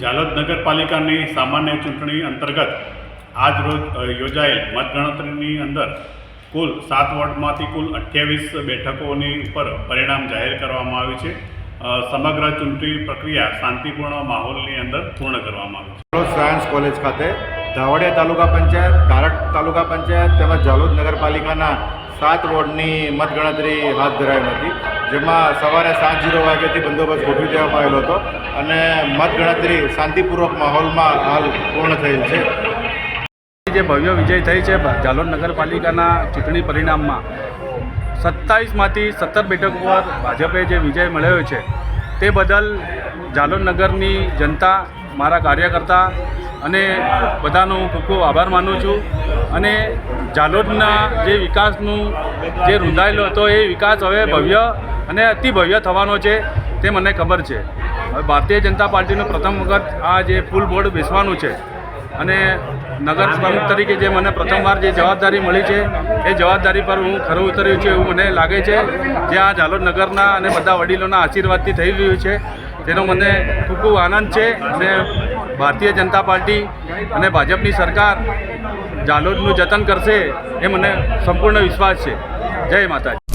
ઝાલોદ નગરપાલિકાની સામાન્ય ચૂંટણી અંતર્ગત આજ રોજ યોજાયેલ મતગણતરીની અંદર કુલ 7 વોર્ડમાંથી કુલ 28 બેઠકોની ઉપર પરિણામ જાહેર કરવામાં આવ્યું છે. સમગ્ર ચૂંટણી પ્રક્રિયા શાંતિપૂર્ણ માહોલની અંદર પૂર્ણ કરવામાં આવી છે. ઝાલોદ સાયન્સ કોલેજ ખાતે ધાવડિયા તાલુકા પંચાયત, કારટ તાલુકા પંચાયત તેમજ ઝાલોદ નગરપાલિકાના 7 વોર્ડની મતગણતરી હાથ ધરાઈ હતી, જેમાં સવારે 7:00 વાગ્યાથી બંદોબસ્ત ગોઠવી દેવામાં આવેલો હતો અને મતગણતરી શાંતિપૂર્વક માહોલમાં હાલ પૂર્ણ થયેલ છે. જે ભવ્ય વિજય થઈ છે ઝાલોદ નગરપાલિકાના ચૂંટણી પરિણામમાં 27માંથી 17 બેઠકો પર ભાજપે જે વિજય મળ્યો છે તે બદલ ઝાલોદ નગરની જનતા, મારા કાર્યકર્તા અને બધાનો હું ખૂબ ખૂબ આભાર માનું છું. અને ઝાલોદના જે વિકાસનું જે રૂંધાયેલો હતો એ વિકાસ હવે ભવ્ય અને અતિ ભવ્ય થવાનો છે તે મને ખબર છે. હવે ભારતીય જનતા પાર્ટીનું પ્રથમ વખત આ જે ફૂલ બોર્ડ બેસવાનું છે અને નગર પ્રમુખ તરીકે જે મને પ્રથમવાર જે જવાબદારી મળી છે એ જવાબદારી પર હું ખરું ઉતર્યું છે એવું મને લાગે છે. જે આ ઝાલોદ નગરના અને બધા વડીલોના આશીર્વાદથી થઈ રહ્યું છે તેનો મને ખૂબ ખૂબ આનંદ છે. અને ભારતીય જનતા પાર્ટી અને ભાજપની સરકાર ઝાલોદનું જતન કરશે એ મને સંપૂર્ણ વિશ્વાસ છે. જય માતાજી.